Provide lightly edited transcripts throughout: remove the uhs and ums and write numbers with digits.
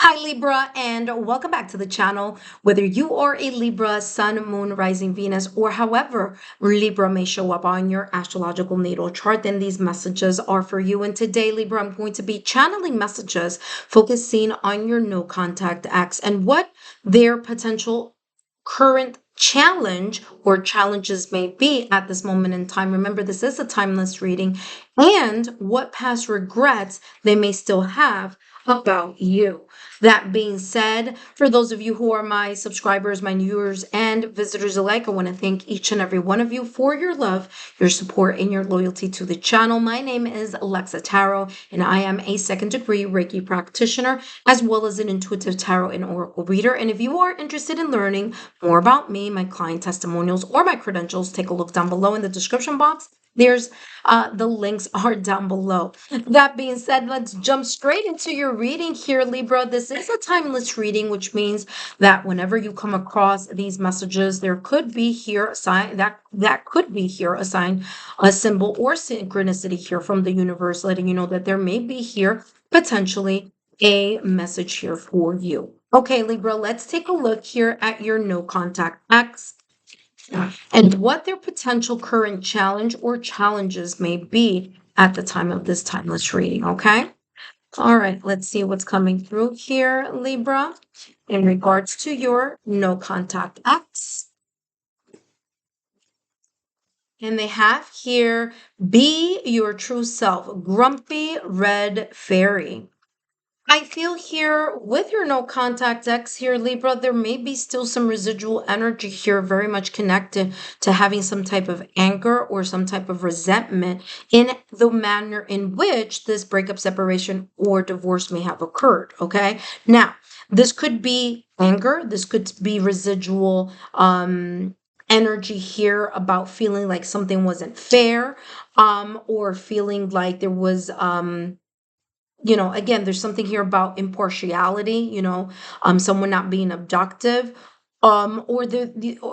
Hi Libra, and welcome back to the channel. Whether you are a Libra, Sun, Moon, Rising, Venus, or however Libra may show up on your astrological natal chart, then these messages are for you. And today, Libra, I'm going to be channeling messages focusing on your no contact ex and what their potential current challenge or challenges may be at this moment in time. Remember, this is a timeless reading, and what past regrets they may still have about you. That being said, for those of you who are my subscribers, my viewers, and visitors alike, I want to thank each and every one of you for your love, your support, and your loyalty to the channel. My name is Lexa Tarot, and I am a second-degree Reiki practitioner, as well as an intuitive tarot and oracle reader. And if you are interested in learning more about me, my client testimonials, or my credentials, take a look down below in the description box. There's the links are down below. That being said, let's jump straight into your reading here, Libra. This is a timeless reading, which means that whenever you come across these messages, there could be here a sign that could be here a sign, a symbol, or synchronicity here from the universe, letting you know that there may be here potentially a message here for you. Okay, Libra, let's take a look here at your no contact X and what their potential current challenge or challenges may be at the time of this timeless reading, okay? All right, let's see what's coming through here, Libra, in regards to your no contact X. And they have here, be your true self, grumpy red fairy. I feel here with your no contact X here, Libra, there may be still some residual energy here, very much connected to having some type of anger or some type of resentment in the manner in which this breakup, separation, or divorce may have occurred. Okay. Now, this could be anger, this could be residual energy here about feeling like something wasn't fair, or feeling like there was again, there's something here about impartiality, someone not being objective, or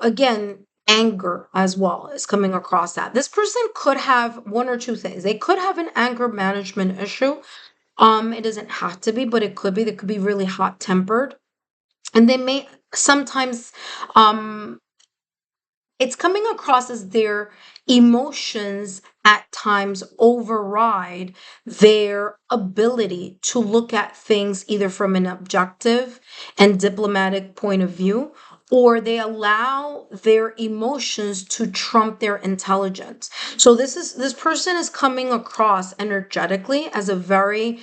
again, anger as well is coming across that. This person could have one or two things. They could have an anger management issue. It doesn't have to be, but it could be. They could be really hot tempered. And they may sometimes it's coming across as their emotions at times override their ability to look at things either from an objective and diplomatic point of view, or they allow their emotions to trump their intelligence. So this person is coming across energetically as a very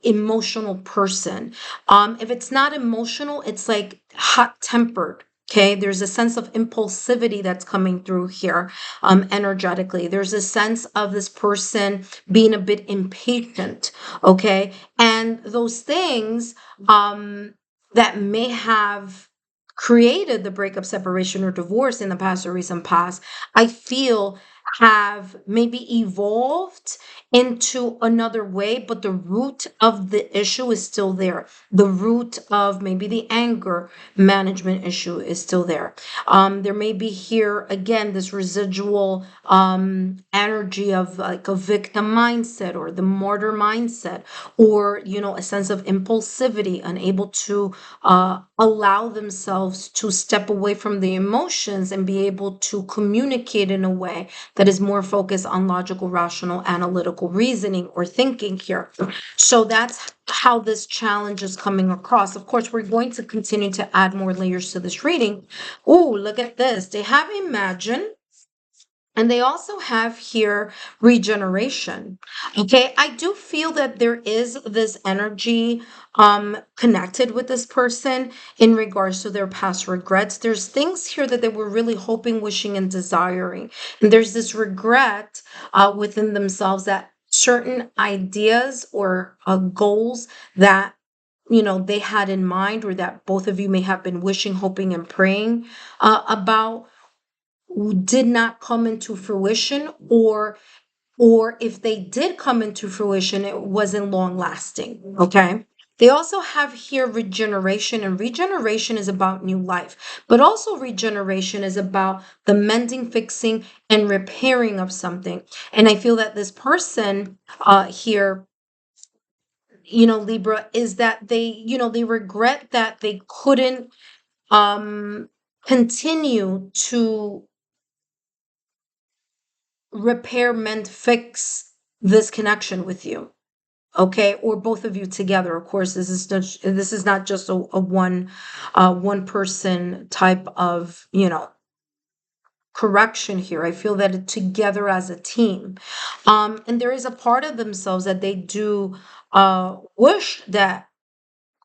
emotional person. If it's not emotional, it's like hot tempered. Okay, there's a sense of impulsivity that's coming through here energetically. There's a sense of this person being a bit impatient. Okay, and those things that may have created the breakup, separation, or divorce in the past or recent past, I feel have maybe evolved into another way, but the root of the issue is still there. The root of maybe the anger management issue is still there. There may be here again this residual energy of like a victim mindset or the martyr mindset, or a sense of impulsivity, unable to allow themselves to step away from the emotions and be able to communicate in a way that is more focused on logical, rational, analytical reasoning or thinking here. So that's how this challenge is coming across. Of course, we're going to continue to add more layers to this reading. Oh, look at this. They have Imagine. And they also have here regeneration. Okay, I do feel that there is this energy connected with this person in regards to their past regrets. There's things here that they were really hoping, wishing, and desiring. And there's this regret within themselves that certain ideas or goals that they had in mind, or that both of you may have been wishing, hoping, and praying about, did not come into fruition, or if they did come into fruition, it wasn't long lasting. Okay, they also have here regeneration, and regeneration is about new life, but also regeneration is about the mending, fixing, and repairing of something. And I feel that this person here, Libra, is that they regret that they couldn't continue to repair, mend, fix this connection with you. Okay, or both of you together. Of course, this is not just a one person type of correction here. I feel that together as a team, and there is a part of themselves that they do wish that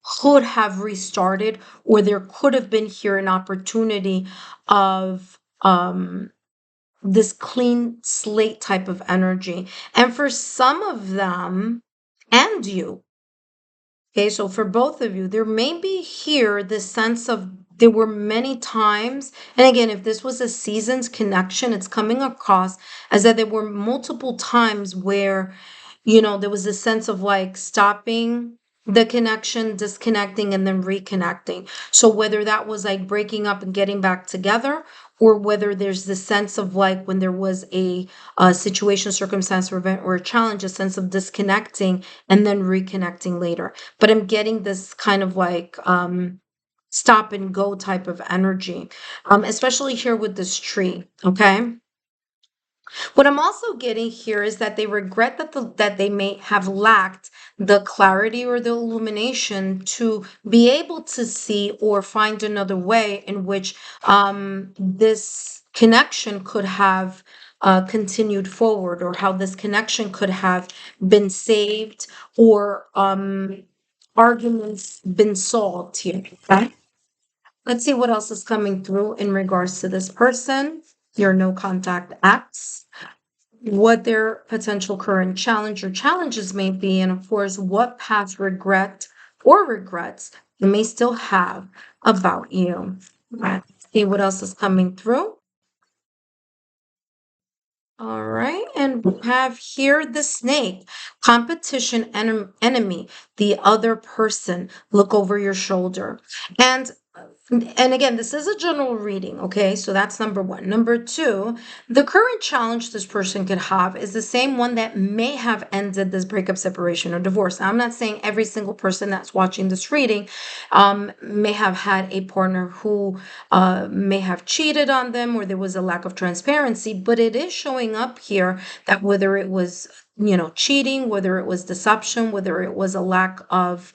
could have restarted, or there could have been here an opportunity of this clean slate type of energy. And for some of them, and you, okay, so for both of you, there may be here this sense of there were many times, and again, if this was a season's connection, it's coming across as that there were multiple times where, there was a sense of like stopping the connection, disconnecting, and then reconnecting. So whether that was like breaking up and getting back together, or whether there's this sense of like when there was a situation, circumstance, or event, or a challenge, a sense of disconnecting and then reconnecting later. But I'm getting this kind of like stop and go type of energy, especially here with this tree. Okay. What I'm also getting here is that they regret that they may have lacked the clarity or the illumination to be able to see or find another way in which this connection could have continued forward, or how this connection could have been saved, or arguments been solved here. Okay. Let's see what else is coming through in regards to this person, your no contact acts, what their potential current challenge or challenges may be, and of course, what past regret or regrets you may still have about you. Let's see what else is coming through. All right, and we have here the snake, competition, enemy, the other person. Look over your shoulder. And again, this is a general reading, okay? So that's number one. Number two, the current challenge this person could have is the same one that may have ended this breakup, separation, or divorce. Now, I'm not saying every single person that's watching this reading may have had a partner who may have cheated on them, or there was a lack of transparency, but it is showing up here that whether it was cheating, whether it was deception, whether it was a lack of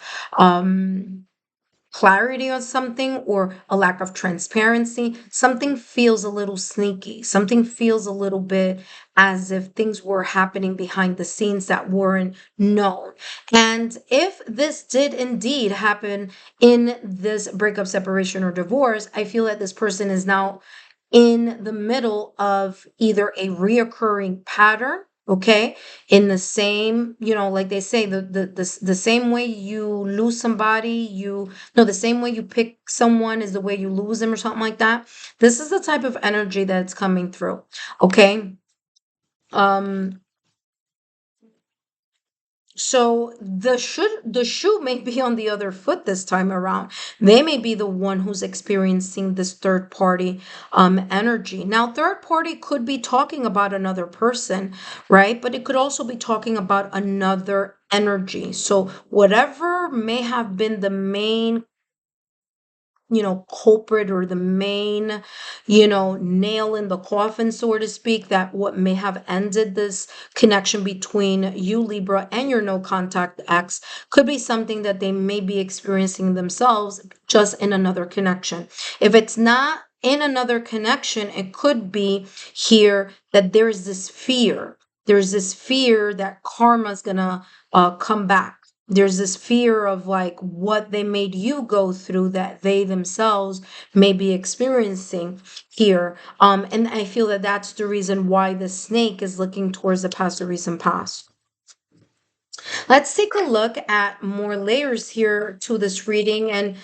clarity on something, or a lack of transparency, something feels a little sneaky. Something feels a little bit as if things were happening behind the scenes that weren't known. And if this did indeed happen in this breakup, separation, or divorce, I feel that this person is now in the middle of either a reoccurring pattern, okay, in the same, like they say, the same way you lose somebody, the same way you pick someone is the way you lose them, or something like that. This is the type of energy that's coming through. Okay. um So the shoe may be on the other foot this time around. They may be the one who's experiencing this third party energy. Now, third party could be talking about another person, right? But it could also be talking about another energy. So whatever may have been the main culprit, or the main, nail in the coffin, so to speak, that what may have ended this connection between you, Libra, and your no contact ex could be something that they may be experiencing themselves, just in another connection. If it's not in another connection, it could be here that there's this fear. There's this fear that karma's gonna come back. There's this fear of like what they made you go through that they themselves may be experiencing here. And I feel that that's the reason why the snake is looking towards the past or recent past. Let's take a look at more layers here to this reading. And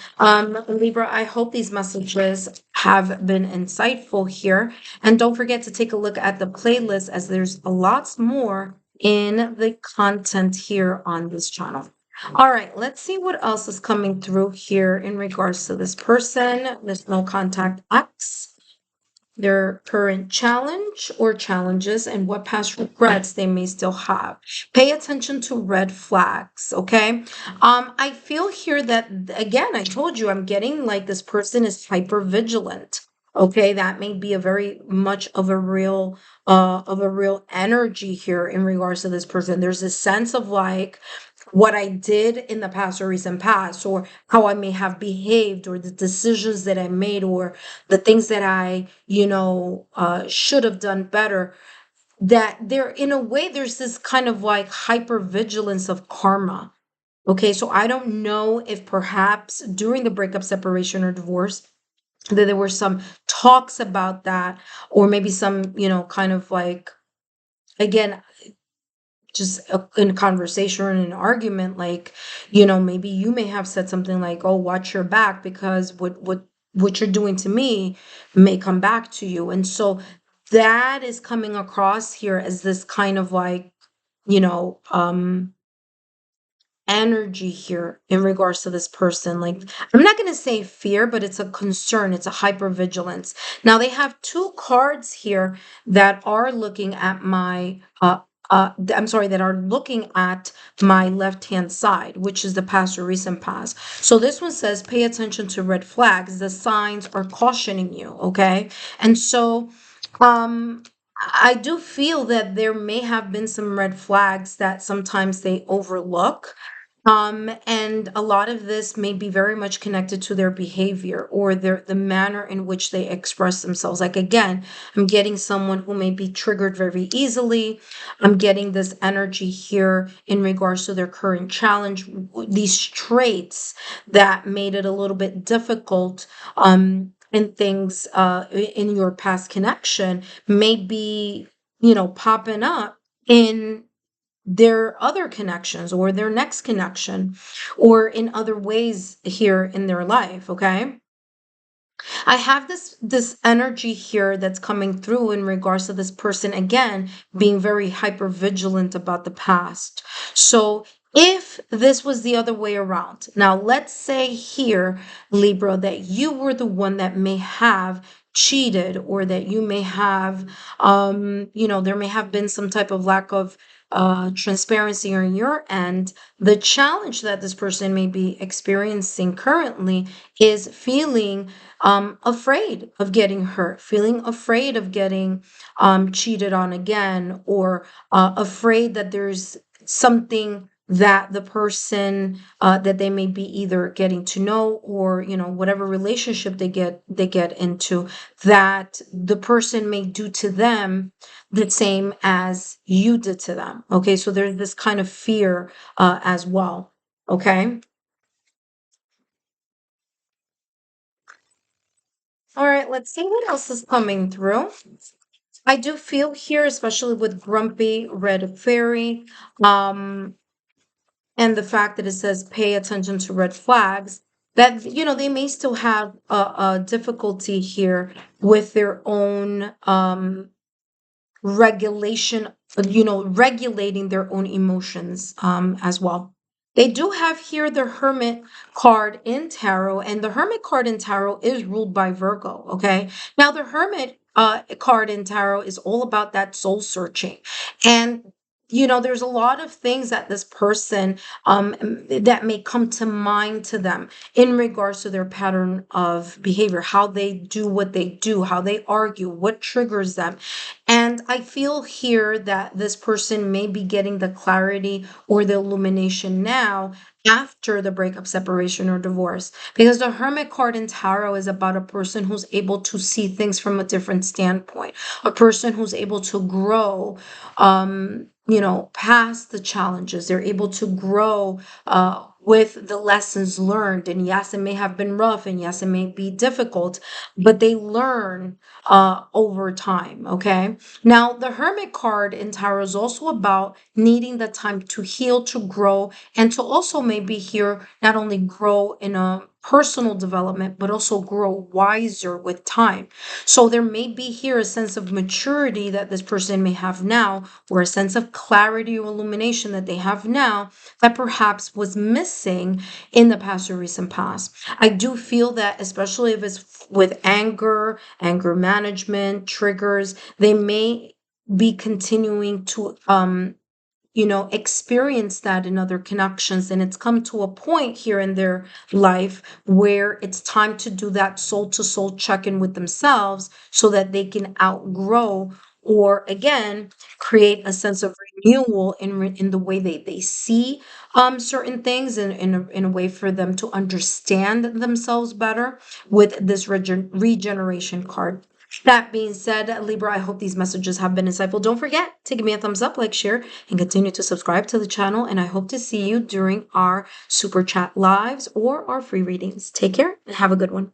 Libra, I hope these messages have been insightful here. And don't forget to take a look at the playlist, as there's a lots more in the content here on this channel. All right, let's see what else is coming through here in regards to this person, this no contact X. their current challenge or challenges, and what past regrets they may still have. Pay attention to red flags, okay? I feel here that, again, I told you, I'm getting like this person is hyper vigilant. Okay, that may be a very much of a real energy here in regards to this person. There's a sense of like what I did in the past or recent past, or how I may have behaved, or the decisions that I made, or the things that I, should have done better. That there, in a way, there's this kind of like hyper vigilance of karma. Okay, so I don't know if perhaps during the breakup, separation, or divorce, that there were some talks about that, or maybe some, kind of like, again, just in a conversation or in an argument, like, maybe you may have said something like, oh, watch your back, because what you're doing to me may come back to you. And so that is coming across here as this kind of like, you know um energy here in regards to this person. Like, I'm not going to say fear, but it's a concern, it's a hypervigilance. Now they have two cards here that are looking at my I'm sorry, that are looking at my left hand side, which is the past or recent past. So this one says, pay attention to red flags, the signs are cautioning you. Okay, and so I do feel that there may have been some red flags that sometimes they overlook. And a lot of this may be very much connected to their behavior, or the manner in which they express themselves. Like, again, I'm getting someone who may be triggered very easily. I'm getting this energy here in regards to their current challenge, these traits that made it a little bit difficult, in things, in your past connection, may be, popping up in their other connections, or their next connection, or in other ways here in their life. Okay, I have this energy here that's coming through in regards to this person, again, being very hyper vigilant about the past. So if this was the other way around, now let's say here, Libra, that you were the one that may have cheated, or that you may have, there may have been some type of lack of transparency on your end. The challenge that this person may be experiencing currently is feeling afraid of getting hurt, feeling afraid of getting cheated on again, or afraid that there's something that the person, that they may be either getting to know, or whatever relationship they get into, that the person may do to them the same as you did to them. Okay, so there's this kind of fear as well. Okay. All right, let's see what else is coming through. I do feel here, especially with Grumpy Red Fairy, um, and the fact that it says pay attention to red flags, that they may still have a difficulty here with their own regulation, regulating their own emotions, as well. They do have here the Hermit card in Tarot, and the Hermit card in Tarot is ruled by Virgo. Okay, now the Hermit card in Tarot is all about that soul searching, and there's a lot of things that this person, that may come to mind to them in regards to their pattern of behavior, how they do what they do, how they argue, what triggers them. And I feel here that this person may be getting the clarity or the illumination now, after the breakup, separation, or divorce. Because the Hermit card in Tarot is about a person who's able to see things from a different standpoint, a person who's able to grow, past the challenges. They're able to grow with the lessons learned. And yes, it may have been rough, and yes, it may be difficult, but they learn over time. Okay. Now, the Hermit card in Tarot is also about needing the time to heal, to grow, and to also maybe here not only grow in a personal development, but also grow wiser with time. So there may be here a sense of maturity that this person may have now, or a sense of clarity or illumination that they have now that perhaps was missing in the past or recent past. I do feel that, especially if it's with anger management, triggers, they may be continuing to experience that in other connections. And it's come to a point here in their life where it's time to do that soul to soul check in with themselves so that they can outgrow or again create a sense of renewal in the way they see certain things and in a way for them to understand themselves better with this regeneration card. That being said, Libra, I hope these messages have been insightful. Don't forget to give me a thumbs up, like, share, and continue to subscribe to the channel. And I hope to see you during our super chat lives or our free readings. Take care and have a good one.